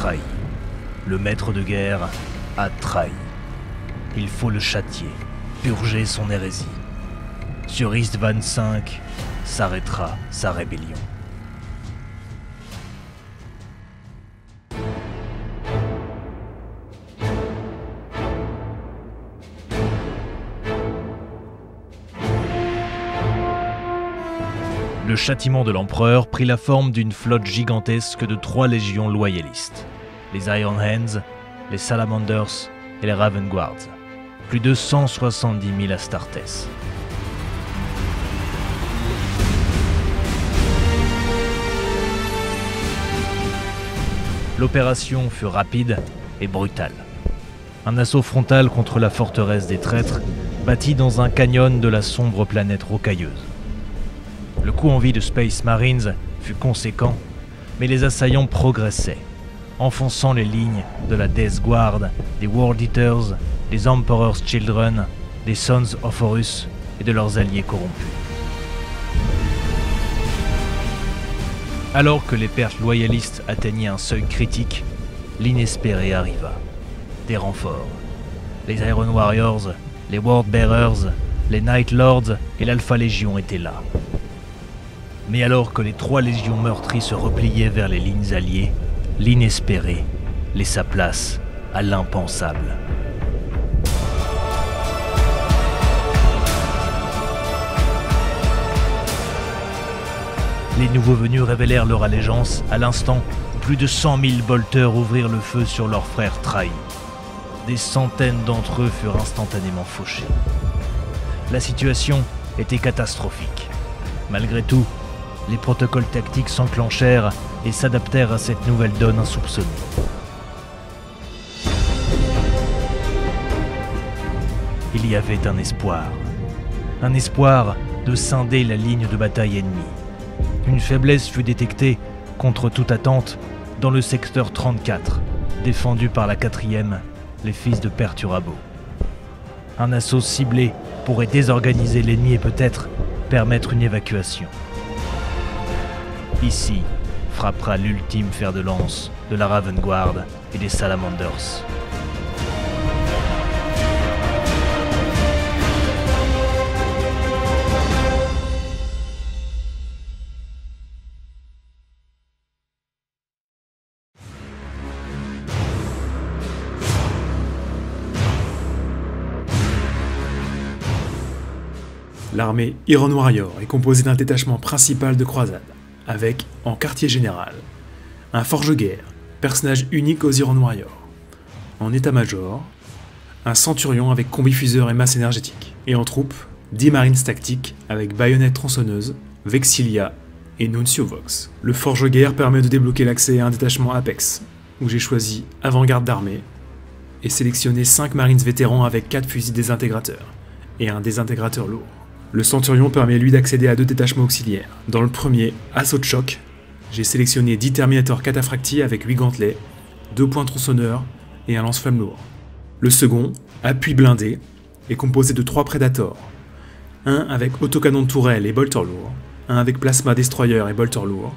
trahi. Le maître de guerre a trahi. Il faut le châtier, purger son hérésie. Sur Istvan V s'arrêtera sa rébellion. Le châtiment de l'empereur prit la forme d'une flotte gigantesque de 3 légions loyalistes, les Iron Hands, les Salamanders et les Raven Guards, plus de 170 000 Astartes. L'opération fut rapide et brutale. Un assaut frontal contre la forteresse des traîtres, bâtie dans un canyon de la sombre planète rocailleuse. Le coup en vie de Space Marines fut conséquent, mais les assaillants progressaient, enfonçant les lignes de la Death Guard, des World Eaters, des Emperor's Children, des Sons of Horus et de leurs alliés corrompus. Alors que les pertes loyalistes atteignaient un seuil critique, l'inespéré arriva. Des renforts. Les Iron Warriors, les World Bearers, les Night Lords et l'Alpha Légion étaient là. Mais alors que les 3 légions meurtries se repliaient vers les lignes alliées, l'inespéré laissa place à l'impensable. Les nouveaux venus révélèrent leur allégeance à l'instant où plus de 100 000 bolteurs ouvrirent le feu sur leurs frères trahis. Des centaines d'entre eux furent instantanément fauchés. La situation était catastrophique. Malgré tout, les protocoles tactiques s'enclenchèrent et s'adaptèrent à cette nouvelle donne insoupçonnée. Il y avait un espoir de scinder la ligne de bataille ennemie. Une faiblesse fut détectée, contre toute attente, dans le secteur 34, défendu par la 4e, les fils de Perturabo. Un assaut ciblé pourrait désorganiser l'ennemi et peut-être permettre une évacuation. Ici frappera l'ultime fer de lance de la Raven Guard et des Salamanders. L'armée Iron Warrior est composée d'un détachement principal de croisade, avec, en quartier général, un forge-guerre, personnage unique aux Iron Warriors. En état-major, un centurion avec combi-fuseur et masse énergétique. Et en troupe, 10 marines tactiques avec baïonnettes tronçonneuses, Vexilia et Nuncio Vox. Le forge-guerre permet de débloquer l'accès à un détachement Apex, où j'ai choisi avant-garde d'armée, et sélectionné 5 marines vétérans avec 4 fusils désintégrateurs, et un désintégrateur lourd. Le Centurion permet lui d'accéder à 2 détachements auxiliaires. Dans le premier, Assaut de choc, j'ai sélectionné 10 Terminators cataphracti avec 8 gantelets, 2 points tronçonneurs et un lance-flamme lourd. Le second, Appui blindé, est composé de 3 Predators, un avec autocanon de tourelle et bolter lourd, un avec plasma destroyer et bolter lourd,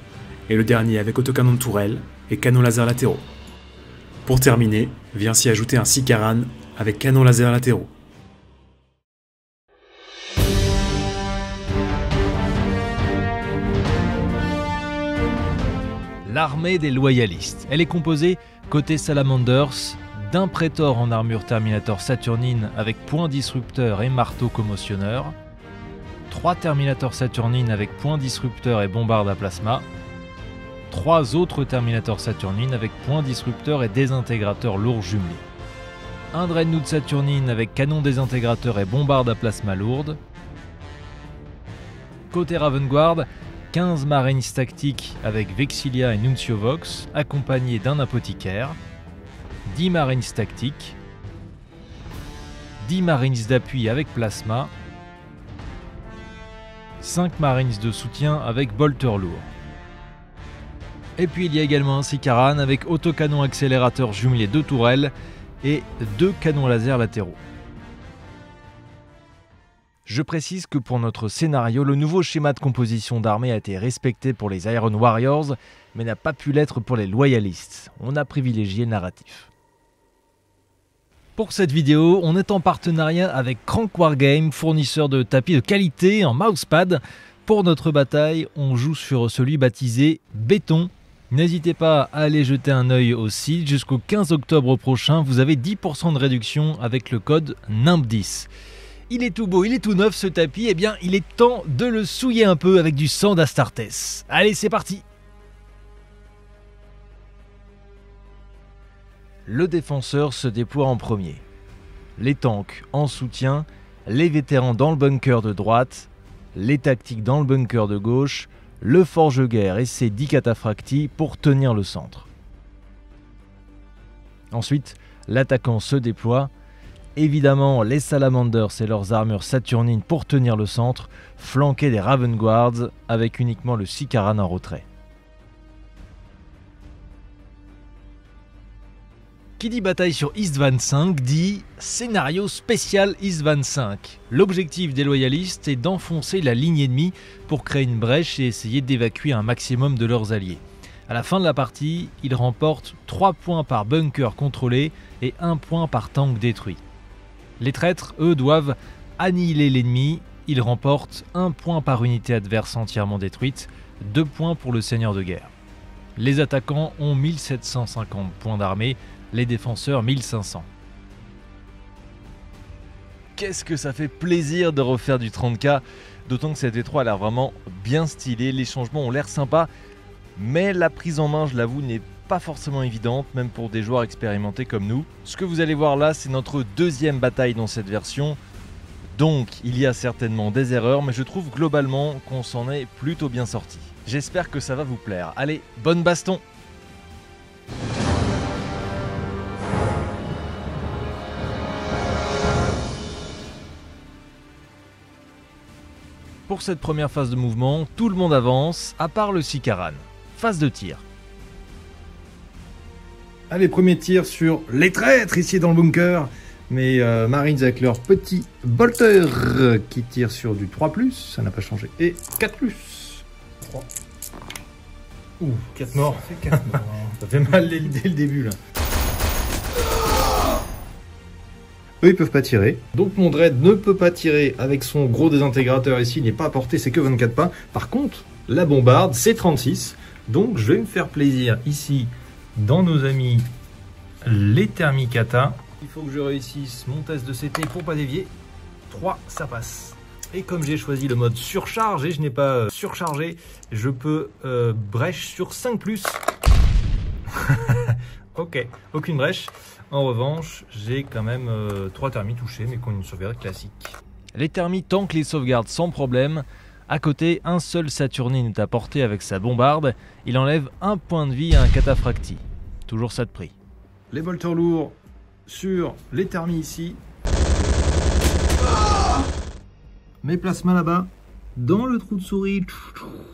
et le dernier avec autocanon de tourelle et canon laser latéraux. Pour terminer, vient s'y ajouter un Sicaran avec canon laser latéraux. L'armée des loyalistes. Elle est composée, côté Salamanders, d'un prétor en armure Terminator Saturnine avec point disrupteur et marteau commotionneur, 3 Terminator Saturnine avec point disrupteur et bombarde à plasma, 3 autres Terminator Saturnine avec point disrupteur et désintégrateur lourd jumelé, un Dreadnought Saturnine avec canon désintégrateur et bombarde à plasma lourde. Côté Raven Guard, 15 Marines tactiques avec Vexilia et Nuncio Vox, accompagnés d'un apothicaire, 10 Marines tactiques, 10 Marines d'appui avec plasma, 5 Marines de soutien avec bolter lourd. Et puis il y a également un Sicaran avec autocanon accélérateur jumelé 2 tourelles et 2 canons laser latéraux. Je précise que pour notre scénario, le nouveau schéma de composition d'armée a été respecté pour les Iron Warriors, mais n'a pas pu l'être pour les Loyalistes. On a privilégié le narratif. Pour cette vidéo, on est en partenariat avec Crank Wargame, fournisseur de tapis de qualité en mousepad. Pour notre bataille, on joue sur celui baptisé Béton. N'hésitez pas à aller jeter un œil au site. Jusqu'au 15 octobre prochain, vous avez 10% de réduction avec le code NIMP10. Il est tout beau, il est tout neuf ce tapis, eh bien il est temps de le souiller un peu avec du sang d'Astartes. Allez, c'est parti! Le défenseur se déploie en premier. Les tanks en soutien, les vétérans dans le bunker de droite, les tactiques dans le bunker de gauche, le forge-guerre et ses 10 cataphractii pour tenir le centre. Ensuite, l'attaquant se déploie. Évidemment, les Salamanders et leurs armures saturnines pour tenir le centre, flanqués des Raven Guards avec uniquement le Sicaran en retrait. Qui dit bataille sur Istvan 5 dit scénario spécial Istvan 5. L'objectif des loyalistes est d'enfoncer la ligne ennemie pour créer une brèche et essayer d'évacuer un maximum de leurs alliés. À la fin de la partie, ils remportent 3 points par bunker contrôlé et 1 point par tank détruit. Les traîtres, eux, doivent annihiler l'ennemi. Ils remportent 1 point par unité adverse entièrement détruite, 2 points pour le seigneur de guerre. Les attaquants ont 1750 points d'armée, les défenseurs 1500. Qu'est-ce que ça fait plaisir de refaire du 30K, d'autant que cette V3 a l'air vraiment bien stylée, les changements ont l'air sympas, mais la prise en main, je l'avoue, n'est pas forcément évidente, même pour des joueurs expérimentés comme nous. Ce que vous allez voir là, c'est notre deuxième bataille dans cette version, donc il y a certainement des erreurs, mais je trouve globalement qu'on s'en est plutôt bien sorti. J'espère que ça va vous plaire. Allez, bonne baston! Pour cette première phase de mouvement, tout le monde avance, à part le Sicaran. Phase de tir. Allez, premier tir sur les traîtres ici dans le bunker. Mes Marines avec leur petit bolter qui tire sur du 3+, ça n'a pas changé. Et 4+. 3. Ouh, 4 morts. Ça fait 4 morts. Ça fait mal dès le début là. Eux, ils peuvent pas tirer. Donc mon Dread ne peut pas tirer avec son gros désintégrateur ici. Il n'est pas à portée, c'est que 24 pas. Par contre, la bombarde, c'est 36. Donc je vais me faire plaisir ici dans nos amis les Thermicata. Il faut que je réussisse mon test de CT pour pas dévier. 3, ça passe. Et comme j'ai choisi le mode surcharge et je n'ai pas surchargé, je peux brèche sur 5+. Ok, aucune brèche. En revanche, j'ai quand même 3 thermis touchés, mais qui ont une sauvegarde classique. Les thermis tankent les sauvegardes sans problème. À côté, un seul Saturnine est à portée avec sa bombarde. Il enlève 1 point de vie à un cataphractii. Toujours ça de prix. Les bolters lourds sur les thermis ici. Mes plasmas là-bas, dans le trou de souris,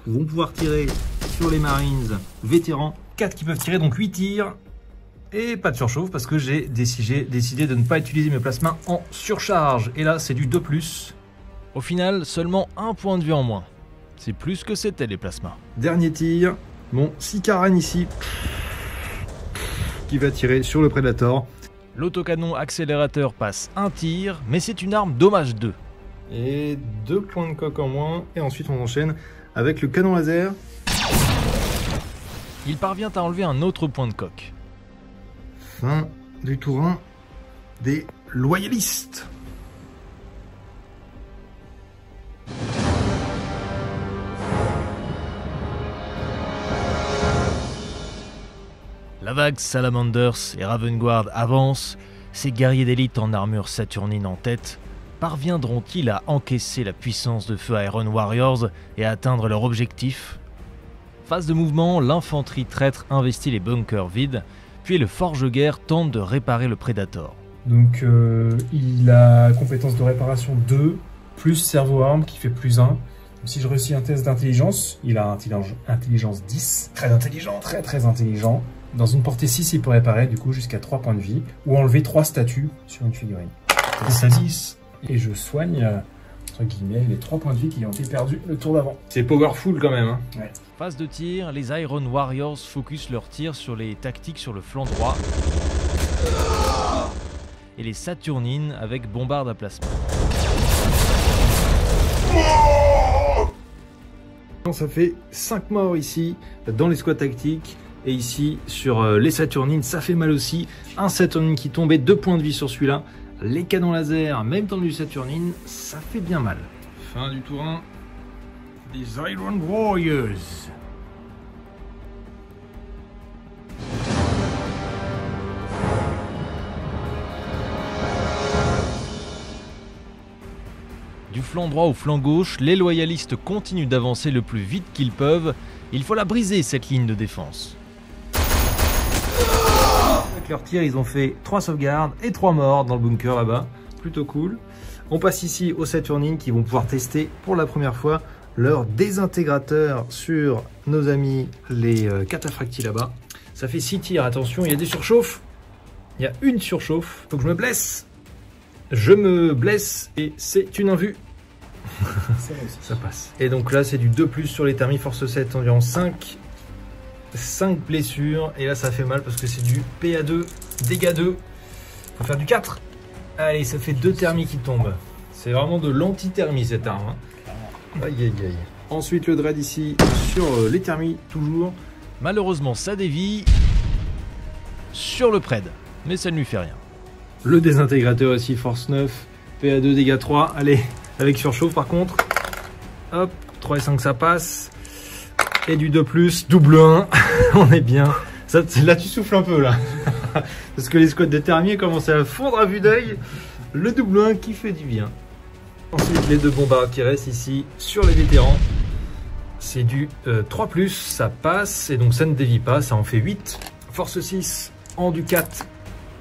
vont pouvoir tirer sur les Marines vétérans. 4 qui peuvent tirer, donc 8 tirs. Et pas de surchauffe parce que j'ai décidé de ne pas utiliser mes plasmas en surcharge. Et là, c'est du 2+. Au final, seulement 1 point de vue en moins. C'est plus que c'était les plasmas. Dernier tir, mon Sicaran ici, qui va tirer sur le Predator. L'autocanon accélérateur passe 1 tir, mais c'est une arme dommage 2. Et 2 points de coque en moins. Et ensuite, on enchaîne avec le canon laser. Il parvient à enlever un autre point de coque. Fin du tour 1 des loyalistes. La vague Salamanders et Raven Guard avancent. Ces guerriers d'élite en armure saturnine en tête parviendront-ils à encaisser la puissance de feu Iron Warriors et à atteindre leur objectif? Phase de mouvement, l'infanterie traître investit les bunkers vides, puis le forge-guerre tente de réparer le Predator. Donc il a compétence de réparation 2, plus cerveau-arme qui fait +1. Donc, si je réussis un test d'intelligence, il a intelligence 10. Très intelligent, très intelligent. Dans une portée 6, il peut réparer du coup jusqu'à 3 points de vie ou enlever 3 statues sur une figurine. Ça 10. Et je soigne entre guillemets, les 3 points de vie qui ont été perdus le tour d'avant. C'est powerful quand même. Hein. Ouais. Phase de tir, les Iron Warriors focus leur tir sur les tactiques sur le flanc droit. Et les Saturnines avec bombarde à plasma. Ça fait 5 morts ici dans les squads tactiques. Et ici sur les Saturnines, ça fait mal aussi. Un Saturnine qui tombait, 2 points de vie sur celui-là. Les canons laser, même dans du Saturnine, ça fait bien mal. Fin du tour 1. Les Iron Warriors. Du flanc droit au flanc gauche, les loyalistes continuent d'avancer le plus vite qu'ils peuvent. Il faut la briser, cette ligne de défense. Avec leur tir, ils ont fait 3 sauvegardes et 3 morts dans le bunker là-bas. Plutôt cool. On passe ici aux Saturnines qui vont pouvoir tester pour la première fois leur désintégrateur sur nos amis les cataphractis là-bas. Ça fait 6 tirs, attention, il y a des surchauffes. Il y a une surchauffe. Faut que je me blesse. Je me blesse et c'est une invue. Ça passe. Et donc là, c'est du 2+ sur les thermis force 7, environ 5 blessures. Et là, ça fait mal parce que c'est du PA2, dégâts 2. Faut faire du 4. Allez, ça fait 2 thermis qui tombent. C'est vraiment de l'anti-thermie cette arme. Hein. Aïe, aïe, aïe. Ensuite, le dread ici sur les thermis, toujours. Malheureusement, ça dévie sur le pred, mais ça ne lui fait rien. Le désintégrateur ici, force 9, PA2, dégâts 3. Allez, avec surchauffe par contre. Hop, 3 et 5, ça passe. Et du 2+, double 1. On est bien. Ça, là, tu souffles un peu, là. Parce que les squads de thermiers commencent à fondre à vue d'œil. Le double 1 qui fait du bien. Ensuite, les 2 bombards qui restent ici sur les vétérans. C'est du 3+, ça passe. Et donc, ça ne dévie pas, ça en fait 8. Force 6, en du 4.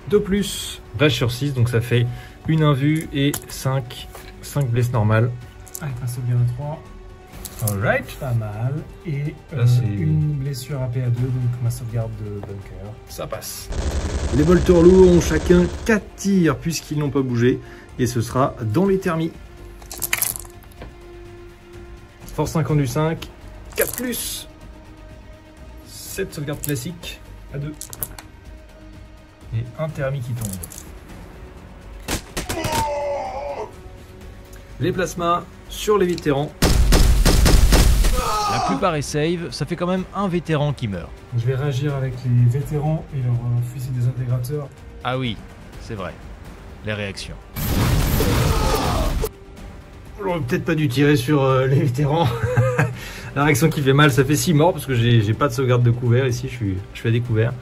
2+, vache sur 6, donc ça fait une invue et 5 blesses normales. Avec un sauvegarde à 3. Alright. Pas mal. Et Là, une blessure à PA2, donc ma sauvegarde de bunker. Ça passe. Les volteurs lourds ont chacun 4 tirs puisqu'ils n'ont pas bougé. Et ce sera dans les thermis. Force 5 en du 5. 4+. 7 sauvegardes classiques à 2. Et un thermi qui tombe. Les plasmas sur les vétérans. La plupart est save, ça fait quand même un vétéran qui meurt. Je vais réagir avec les vétérans et leur fusil désintégrateur. Ah oui, c'est vrai. Les réactions. J'aurais peut-être pas dû tirer sur les vétérans. La réaction qui fait mal, ça fait 6 morts parce que j'ai pas de sauvegarde de couvert ici, je suis à découvert.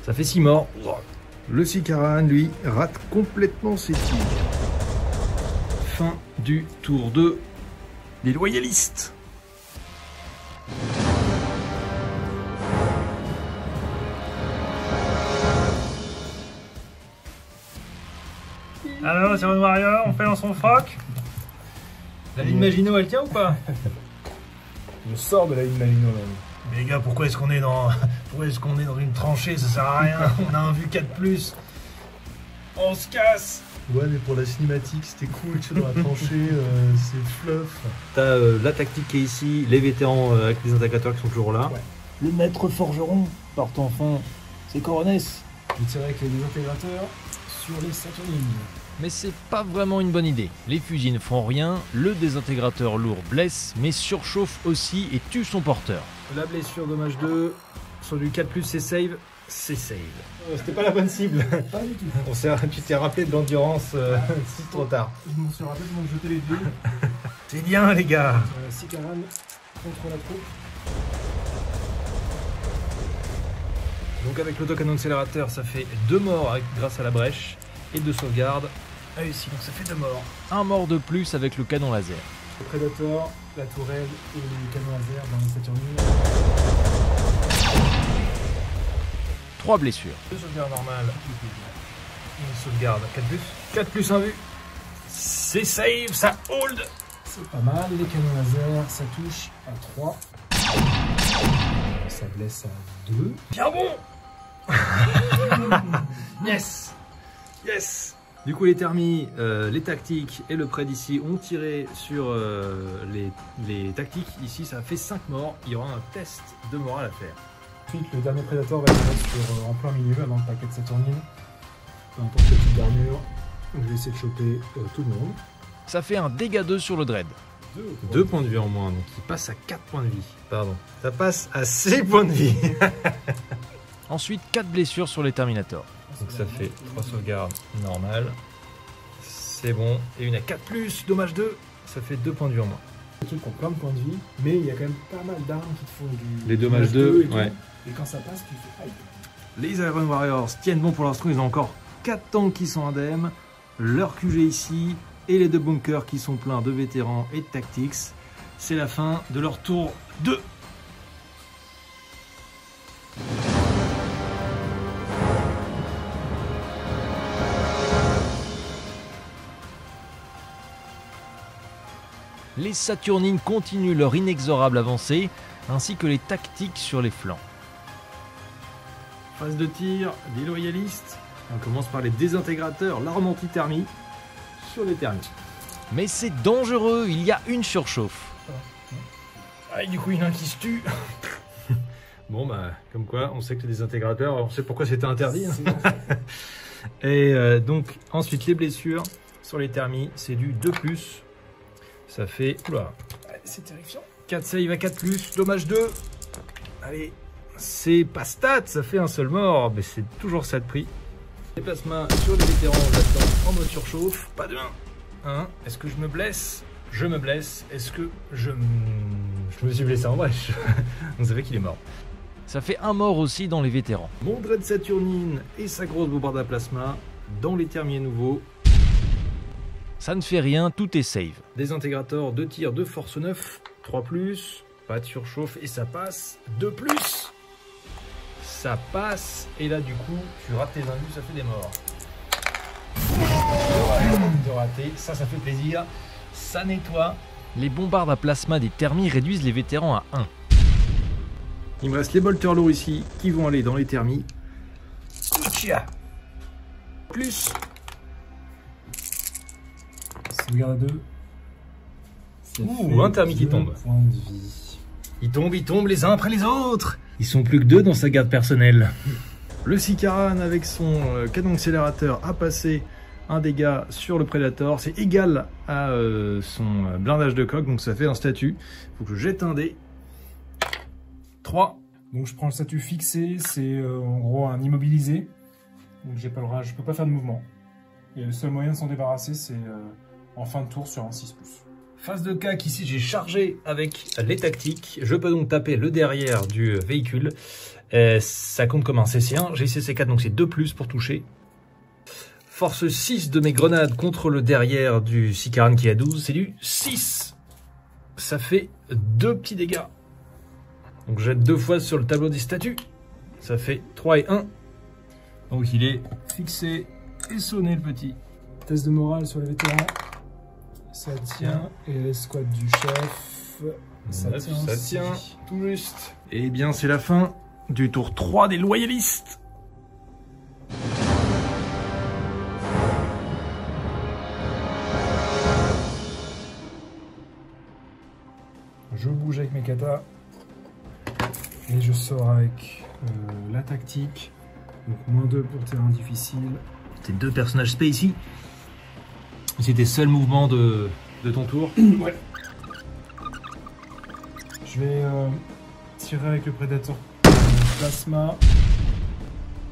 Ça fait 6 morts. Le Sikaran, lui, rate complètement ses tirs. Fin du tour 2 des loyalistes. Alors, c'est un warrior, on fait dans son froc. La ligne Maginot, elle tient ou pas? Je sors de la ligne Maligno même. Mais les gars, pourquoi est-ce qu'on est dans une tranchée? Ça sert à rien. On a un vue 4+. On se casse. Ouais, mais pour la cinématique, c'était cool, tu sais, dans la tranchée, c'est fluff. T'as la tactique qui est ici, les vétérans avec les intégrateurs qui sont toujours là. Ouais. Le maître forgeron porte enfin ses coronesses. Je tirais avec les désintégrateurs sur les Saturnines. Mais c'est pas vraiment une bonne idée. Les fusils ne font rien, le désintégrateur lourd blesse, mais surchauffe aussi et tue son porteur. La blessure, dommage 2. Sur du 4+, c'est save. C'est save. C'était pas la bonne cible. Pas du tout. Tu t'es rappelé de l'endurance si trop tard. Je me suis rappelé comment jeter les deux. C'est bien, les gars. Sikaran contre la troupe. Donc avec l'autocanon accélérateur, ça fait 2 morts grâce à la brèche et 2 sauvegardes. Ah ici, donc ça fait 2 morts. Un mort de plus avec le canon laser. Le Predator, la tourelle et les canons laser dans les Saturnines. 3 blessures. 2 sauvegardes normales. Une sauvegarde 4+, 1 vue. C'est save, ça hold. C'est pas mal. Les canons laser, ça touche à 3. Ça blesse à 2. Bien bon. Yes. Yes. Du coup, les thermis, les tactiques et le près d'ici ont tiré sur les tactiques. Ici, ça a fait 5 morts. Il y aura un test de morale à faire. Ensuite, le dernier prédateur va tirer sur, en plein milieu, avant le paquet de Saturnine. Peu importe le type d'armure. Je vais essayer de choper tout le monde. Ça fait un dégât 2 sur le dread. 2 points de vie en moins, donc il passe à 4 points de vie. Pardon. Ça passe à 6 points de vie. Ensuite, 4 blessures sur les Terminators. Donc ça fait 3 sauvegardes normales. C'est bon. Et une à 4+, dommage 2. Ça fait 2 points de vie en moins. Les trucs ont plein de points de vie, mais il y a quand même pas mal d'armes qui te font du... Les dommages 2, et tout. ouais. Et quand ça passe, tu fais aïe. Les Iron Warriors tiennent bon pour l'instant. Ils ont encore 4 tanks qui sont indemnes. Leur QG ici. Et les 2 bunkers qui sont pleins de vétérans et de tactics. C'est la fin de leur tour 2. Les Saturnines continuent leur inexorable avancée, ainsi que les tactiques sur les flancs. Phase de tir des loyalistes. On commence par les désintégrateurs, l'arme anti-thermie sur les thermis. Mais c'est dangereux, il y a une surchauffe. Ah, et du coup, il y en a un qui se tue. Bon, bah, comme quoi, on sait que les désintégrateurs, on sait pourquoi c'était interdit. Hein. Et donc, ensuite, les blessures sur les thermis, c'est du 2+. Ça fait, oula, C'est terrifiant. 4 save à 4+, dommage 2. Allez, c'est pas stat, ça fait un seul mort, mais c'est toujours ça de prix. Les plasmas sur les vétérans, j'attends en mode surchauffe, pas de 1. Est-ce que je me blesse? Je me blesse. Est-ce que je me suis blessé en vrai? On savait qu'il est mort. Ça fait un mort aussi dans les vétérans. Mon Dread Saturnine et sa grosse bombarde à plasma dans les thermiers nouveaux. Ça ne fait rien, tout est save. Désintégrateurs, 2 tirs de force 9, 3+, pas de surchauffe et ça passe, 2+. Ça passe, et là du coup, tu rates tes indus, ça fait des morts. De rater, ça fait plaisir, ça nettoie. Les bombardes à plasma des thermis réduisent les vétérans à 1. Il me reste les bolters lourds ici qui vont aller dans les thermis. Plus. Sauvegarde 2. Ouh, un thermi qui tombe. Points de vie. Ils tombent les uns après les autres. Ils sont plus que 2 dans sa garde personnelle. Le Sicaran avec son canon accélérateur a passé un dégât sur le Predator. C'est égal à son blindage de coque, donc ça fait un statut. Il faut que je jette un dé. 3. Donc je prends le statut fixé, c'est en gros un immobilisé. Donc j'ai pas le droit, je peux pas faire de mouvement. Et le seul moyen de s'en débarrasser, c'est en fin de tour sur un 6+. Phase de cac, ici j'ai chargé avec les tactiques. Je peux donc taper le derrière du véhicule. Ça compte comme un CC1. J'ai CC4, donc c'est 2+ pour toucher. Force 6 de mes grenades contre le derrière du Sicaran qui est à 12. C'est du 6. Ça fait 2 petits dégâts. Donc je jette 2 fois sur le tableau des statuts. Ça fait 3 et 1. Donc il est fixé et sonné le petit. Test de morale sur les vétérans. Ça tient. Et l'escouade du chef. Ça tient. Ça aussi. tient tout juste. Et bien c'est la fin du tour 3 des loyalistes. Je bouge avec mes katas. Et je sors avec la tactique. Donc -2 pour terrain difficile. Tes 2 personnages spacey. C'est tes seuls mouvements de ton tour. Ouais. Je vais tirer avec le Predator plasma.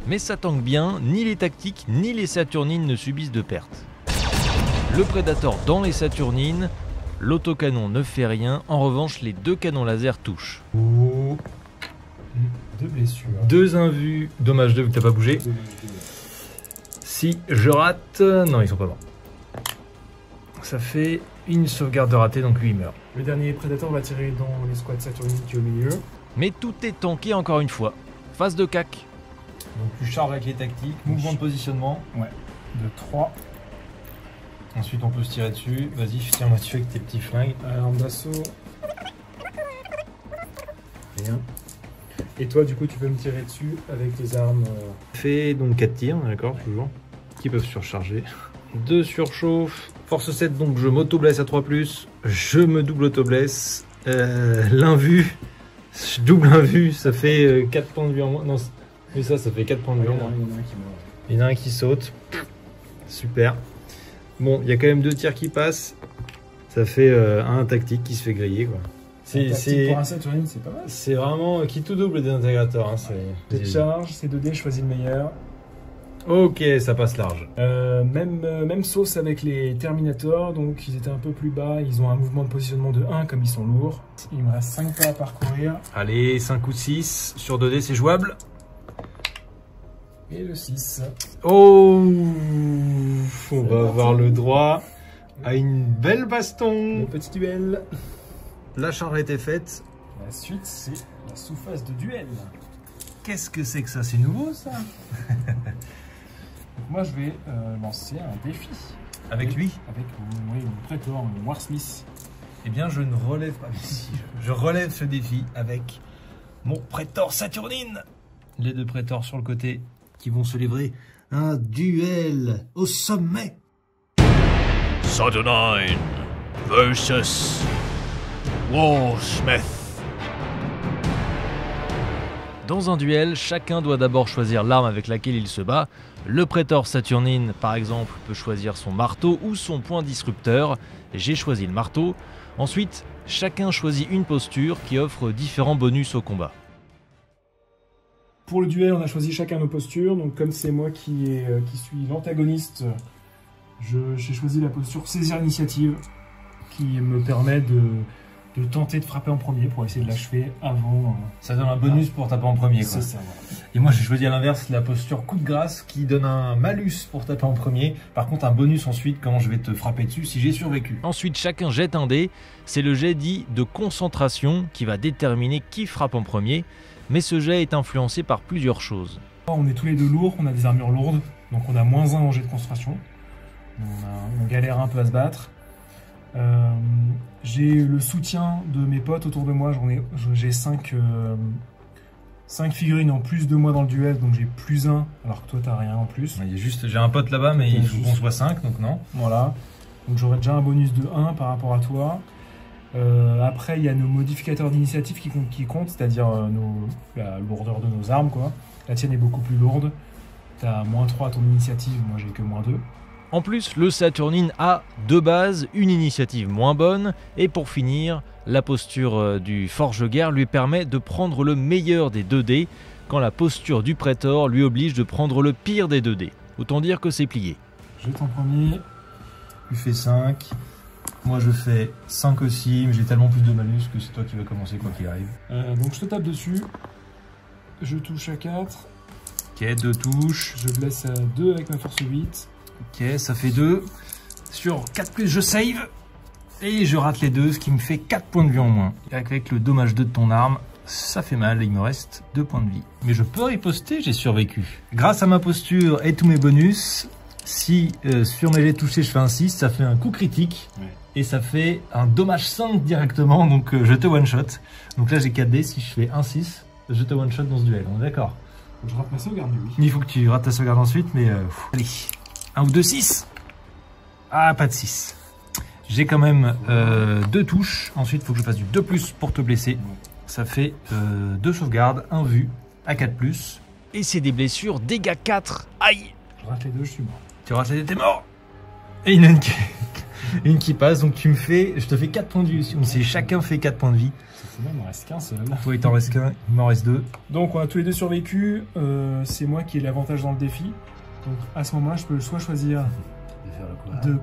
Mais ça tank bien, ni les tactiques ni les Saturnines ne subissent de pertes. Le Predator dans les Saturnines, l'autocanon ne fait rien, en revanche les 2 canons laser touchent. Oh. 2 blessures. 2 invus, dommage 2 vu que t'as pas bougé. Si je rate, non ils sont pas morts. Ça fait une sauvegarde de raté, donc lui il meurt. Le dernier Predator va tirer dans l'escouade Saturnine qui est au milieu. Mais tout est tanké encore une fois. Phase de cac. Donc tu charges avec les tactiques, mouvement de positionnement. Ouais. De 3. Ensuite on peut se tirer dessus. Vas-y, tiens-moi dessus avec tes petits flingues. Arme d'assaut. Bien. Et toi du coup tu peux me tirer dessus avec tes armes. Fait donc 4 tirs, d'accord, toujours. Qui peuvent surcharger. 2 surchauffe, force 7, donc je m'auto-blesse à 3+, je me double auto-blesse, l'invu, je double invu, ça fait 4 points de vue en moins, non, mais ça fait 4 points de vue en moins. Il y en a un qui saute, super. Bon, il y a quand même 2 tirs qui passent, ça fait un tactique qui se fait griller, quoi. Pour un Saturnine, c'est pas mal. C'est vraiment qui tout double des intégrateurs. Hein, Des charges, c'est 2D, je choisis le meilleur. Ok, ça passe large. Même sauce avec les Terminators, donc ils étaient un peu plus bas, ils ont un mouvement de positionnement de 1 comme ils sont lourds. Il me reste 5 pas à parcourir. Allez, 5 ou 6, sur 2D c'est jouable. Et le 6. Oh, on va avoir le droit à une belle baston. Le petit duel. La charge a été faite. La suite, c'est la sous-phase de duel. Qu'est-ce que c'est que ça? C'est nouveau ça? Donc moi je vais lancer un défi. Avec lui? Avec mon Praetor, mon Warsmith. Eh bien je ne relève pas ici. Je relève ce défi avec mon Praetor Saturnine. Les 2 Praetors sur le côté qui vont se livrer un duel au sommet. Saturnine versus Warsmith. Dans un duel, chacun doit d'abord choisir l'arme avec laquelle il se bat. Le Praetor Saturnine, par exemple, peut choisir son marteau ou son point disrupteur. J'ai choisi le marteau. Ensuite, chacun choisit une posture qui offre différents bonus au combat. Pour le duel, on a choisi chacun nos postures. Donc comme c'est moi qui suis l'antagoniste, j'ai choisi la posture saisir l'initiative, qui me permet de tenter de frapper en premier pour essayer de l'achever avant. Ça donne un bonus pour taper en premier, quoi. C'est ça, voilà. Et moi j'ai choisi à l'inverse la posture coup de grâce qui donne un malus pour taper en premier. Par contre un bonus ensuite quand je vais te frapper dessus si j'ai survécu. Ensuite, chacun jette un dé. C'est le jet dit de concentration qui va déterminer qui frappe en premier. Mais ce jet est influencé par plusieurs choses. On est tous les 2 lourds, on a des armures lourdes, donc on a -1 en jet de concentration. On galère un peu à se battre. J'ai le soutien de mes potes autour de moi, j'ai 5 figurines en plus de moi dans le duel, donc j'ai +1, alors que toi t'as rien en plus. J'ai un pote là-bas, mais il faut qu'on soit 5, donc non. Voilà, donc j'aurai déjà un bonus de 1 par rapport à toi. Après, il y a nos modificateurs d'initiative qui comptent, c'est-à-dire la lourdeur de nos armes, quoi. La tienne est beaucoup plus lourde, t'as -3 à ton initiative, moi j'ai que -2. En plus, le Saturnine a de base une initiative moins bonne, et pour finir, la posture du Forge-Guerre lui permet de prendre le meilleur des 2 dés, quand la posture du Praetor lui oblige de prendre le pire des 2 dés. Autant dire que c'est plié. Jette en premier. Tu fais 5, moi je fais 5 aussi, mais j'ai tellement plus de malus que c'est toi qui vas commencer quoi qu'il arrive. Donc je te tape dessus, je touche à 4. Ok, 2 touches. Je blesse à 2 avec ma force 8. Ok, ça fait 2. Sur 4+, je save. Et je rate les 2, ce qui me fait 4 points de vue en moins. Et avec le dommage 2 de ton arme, ça fait mal, il me reste 2 points de vie. Mais je peux riposter, j'ai survécu. Grâce à ma posture et tous mes bonus, si sur mes jets touchés je fais un 6, ça fait un coup critique. Ouais. Et ça fait un dommage 5 directement, donc je te one-shot. Donc là j'ai 4 dés, si je fais un 6, je te one-shot dans ce duel, on est d'accord? Je rate ma sauvegarde, oui. Il faut que tu rates ta sauvegarde ensuite, mais allez. 1 ou 2, 6. Ah, pas de 6. J'ai quand même 2 touches. Ensuite, il faut que je fasse du 2+ pour te blesser. Ça fait 2 sauvegardes, 1 vue à 4+. Et c'est des blessures, dégâts 4. Aïe! Je rate les 2, je suis mort. Tu rates les 2, t'es mort. Et il y en a une qui passe, donc je te fais 4 points de vie. On s'est chacun fait 4 points de vie. Il m'en reste qu'un seul. Toi, il t'en reste qu'un, il m'en reste 2. Donc, on a tous les 2 survécu. C'est moi qui ai l'avantage dans le défi. Donc, à ce moment-là, je peux soit choisir de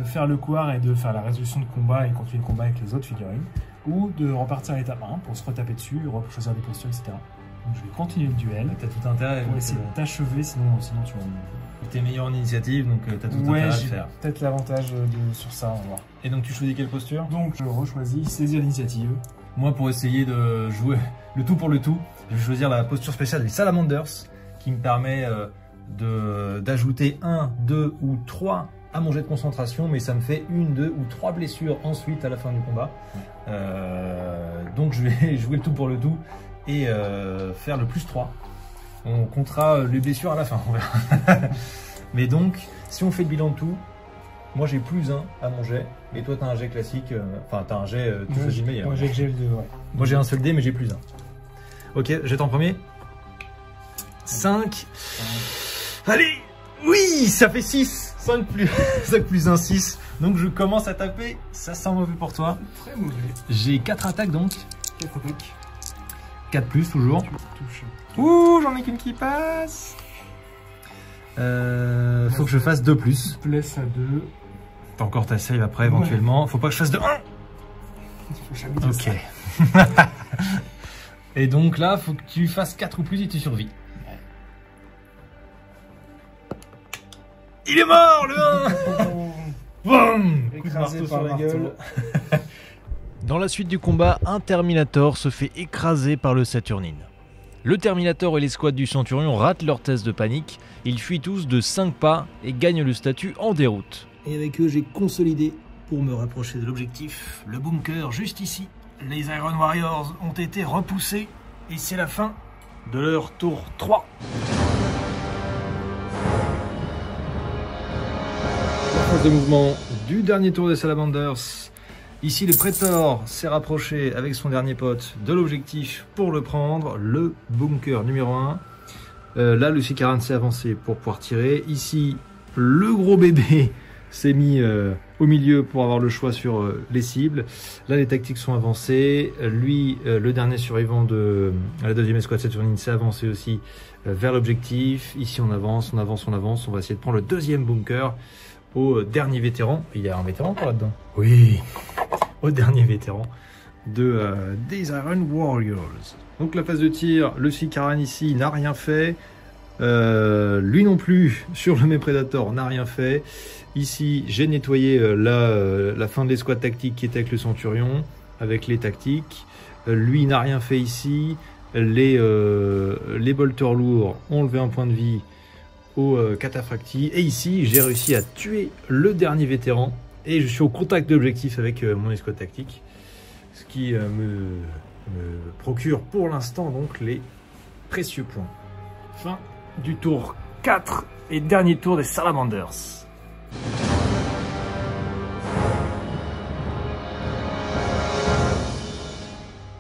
faire le couard et de faire la résolution de combat et continuer le combat avec les autres figurines, ou de repartir à l'étape 1 pour se retaper dessus, choisir des postures, etc. Donc, je vais continuer le duel. T'as tout intérêt pour essayer de t'achever, sinon tu vas. T'es meilleur en initiative, donc t'as tout intérêt à le faire. Peut-être l'avantage sur ça, on va voir. Et donc tu choisis quelle posture? Donc je rechoisis saisir l'initiative. Moi, pour essayer de jouer le tout pour le tout, je vais choisir la posture spéciale des Salamanders, qui me permet d'ajouter 1, 2 ou 3 à mon jet de concentration, mais ça me fait 1, 2 ou 3 blessures ensuite à la fin du combat. Donc je vais jouer le tout pour le tout et faire le +3. On comptera les blessures à la fin, on verra. Mais donc, si on fait le bilan de tout, moi j'ai +1 à mon jet, et toi t'as un jet classique, enfin t'as un jet tout facile meilleur. Moi j'ai le gel de. Ouais. Moi j'ai un seul dé, mais j'ai +1. Ok, jet en premier. 5. Allez, oui, ça fait 6. 5 plus 1, 6. Donc je commence à taper, ça sent mauvais pour toi. Très mauvais. J'ai 4 attaques donc. 4 attaques. 4 plus toujours. Touche. Ouh, j'en ai qu'une qui passe. Faut que je fasse 2 plus. Blesse à 2. T'as encore ta save après éventuellement. Faut pas que je fasse de 1. Faut jamais dire ça. Ok. Et donc là, faut que tu fasses 4 ou plus et tu survis. Il est mort le 1. Boum. Coup de marteau sur la gueule. Dans la suite du combat, un Terminator se fait écraser par le Saturnine. Le Terminator et l'escouade du Centurion ratent leur test de panique, ils fuient tous de 5 pas et gagnent le statut en déroute. Et avec eux, j'ai consolidé pour me rapprocher de l'objectif. Le bunker juste ici. Les Iron Warriors ont été repoussés et c'est la fin de leur tour 3. Phase de mouvement du dernier tour des Salamanders. Ici, le Praetor s'est rapproché avec son dernier pote de l'objectif pour le prendre, le bunker numéro 1. Là, le Sicaran s'est avancé pour pouvoir tirer. Ici, le gros bébé s'est mis au milieu pour avoir le choix sur les cibles. Là, les tactiques sont avancées. Lui, le dernier survivant de la deuxième escouade Saturnine s'est avancé aussi vers l'objectif. Ici, on avance, on avance, on avance. On va essayer de prendre le deuxième bunker au dernier vétéran. Il y a un vétéran par là-dedans? Oui, au dernier vétéran des Iron Warriors. Donc la phase de tir, le Sicaran ici n'a rien fait. Lui non plus, sur le Predator, n'a rien fait. Ici, j'ai nettoyé la fin de l'escouade tactique qui était avec le Centurion, avec les tactiques. Lui n'a rien fait ici. Les bolters lourds ont levé un point de vie au cataphracti. Et ici, j'ai réussi à tuer le dernier vétéran. Et je suis au contact de l'objectif avec mon escouade tactique. Ce qui me procure pour l'instant donc les précieux points. Fin du tour 4 et dernier tour des Salamanders.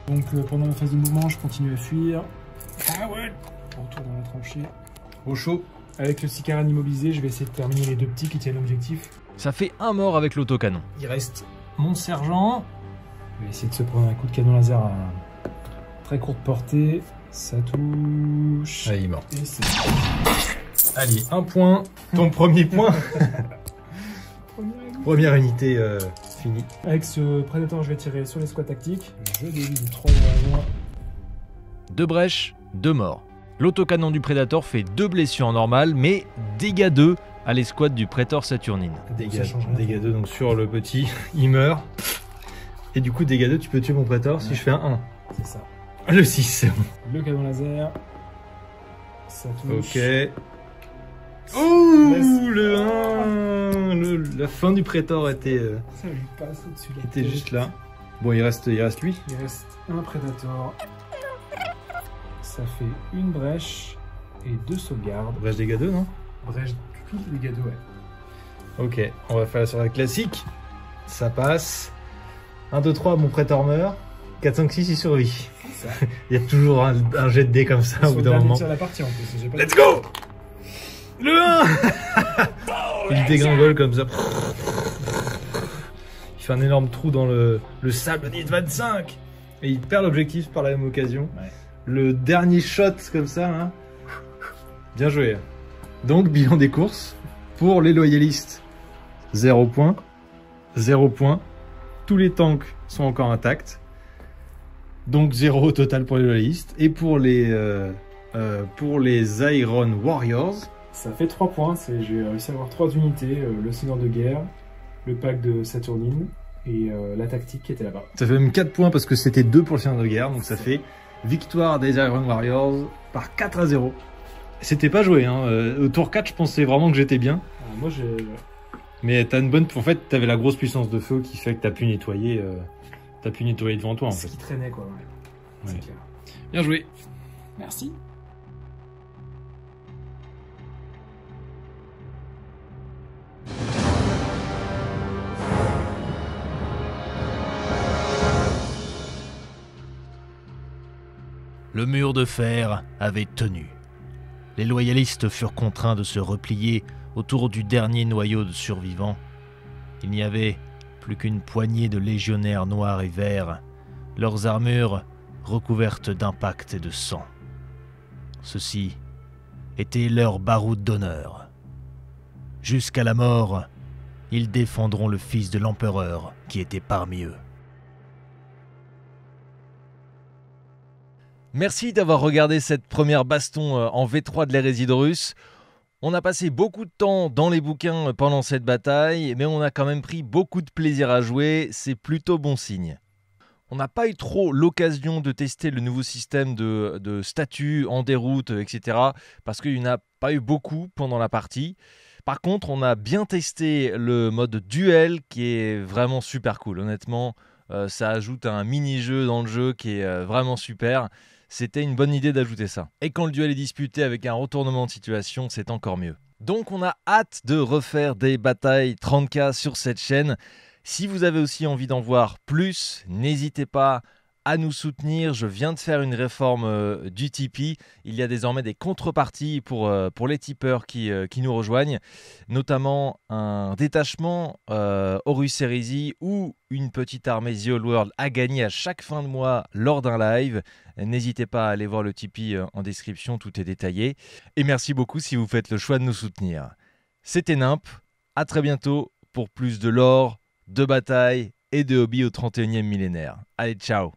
Donc pendant ma phase de mouvement, je continue à fuir. Ah ouais. Retour dans la tranchée. Au chaud. Avec le Sicaran immobilisé, je vais essayer de terminer les deux petits qui tiennent l'objectif. Ça fait un mort avec l'autocanon. Il reste mon sergent. Je vais essayer de se prendre un coup de canon laser à très courte portée. Ça touche. Allez, il est mort. Et c'est... Allez, un point. Ton premier point. Première unité finie. Avec ce Predator, je vais tirer sur les squads tactiques. Je délivre 3 dans la 2 brèches, 2 morts. L'autocanon du Predator fait 2 blessures normales, mais dégâts 2 à l'escouade du Praetor Saturnine. Dégâts 2, donc sur le petit, il meurt. Et du coup, dégâts 2, tu peux tuer mon Praetor si je fais un 1. C'est ça. Le 6, c'est bon. Le canon laser. Ça touche. Ok. Ouh, le 1. La fin du Praetor était Ça lui passe au-dessus de la était tête. juste là. Bon, il reste lui. Il reste un Predator. Ça fait une brèche et 2 sauvegardes. Brèche dégâts 2, non? Brèche, tous les dégâts de ouais. Ok, on va faire la survie classique. Ça passe. 1, 2, 3, mon Praetor meurt. 4, 5, 6, il survit. Ça. Il y a toujours un jet de dés comme ça au bout d'un moment. Sur la partie en plus. J'ai pas Let's go! Le 1! Il dégringole comme ça. Il fait un énorme trou dans le sable de 25. Et il perd l'objectif par la même occasion. Ouais. Le dernier shot comme ça, hein. Bien joué. Donc, bilan des courses. Pour les loyalistes, 0 points. 0 points. Tous les tanks sont encore intacts. Donc 0 au total pour les loyalistes. Et pour les Iron Warriors, Ça fait 3 points. J'ai réussi à avoir 3 unités. Le seigneur de guerre, le pack de Saturnine et la tactique qui était là-bas. ça fait même 4 points parce que c'était 2 pour le Seigneur de guerre. Donc ça fait victoire des Iron Warriors par 4-0. C'était pas joué, hein. Au tour 4, je pensais vraiment que j'étais bien. Moi, j'ai... Mais t'as une bonne... En fait, t'avais la grosse puissance de feu qui fait que t'as pu nettoyer devant toi, en Ce fait. qui traînait, quoi. Ouais. Ouais. C'est clair. Bien joué. Merci. Le mur de fer avait tenu. Les loyalistes furent contraints de se replier autour du dernier noyau de survivants. Il n'y avait plus qu'une poignée de légionnaires noirs et verts, leurs armures recouvertes d'impact et de sang. Ceux-ci étaient leurs barouds d'honneur. Jusqu'à la mort, ils défendront le fils de l'empereur qui était parmi eux. Merci d'avoir regardé cette première baston en V3 de l'hérésie d'Horus. On a passé beaucoup de temps dans les bouquins pendant cette bataille, mais on a quand même pris beaucoup de plaisir à jouer, c'est plutôt bon signe. On n'a pas eu trop l'occasion de tester le nouveau système de statuts en déroute, etc. parce qu'il n'y en a pas eu beaucoup pendant la partie. Par contre, on a bien testé le mode duel qui est vraiment super cool. Honnêtement, ça ajoute un mini-jeu dans le jeu qui est vraiment super. C'était une bonne idée d'ajouter ça. Et quand le duel est disputé avec un retournement de situation, c'est encore mieux. Donc on a hâte de refaire des batailles 30K sur cette chaîne. Si vous avez aussi envie d'en voir plus, n'hésitez pas à nous soutenir. Je viens de faire une réforme du Tipeee. Il y a désormais des contreparties pour les tipeurs qui nous rejoignent, notamment un détachement Horus Heresy ou une petite armée The Old World à gagner à chaque fin de mois lors d'un live. N'hésitez pas à aller voir le Tipeee en description, tout est détaillé. Et merci beaucoup si vous faites le choix de nous soutenir. C'était Nimp, à très bientôt pour plus de lore, de bataille et de hobby au 31e millénaire. Allez, ciao!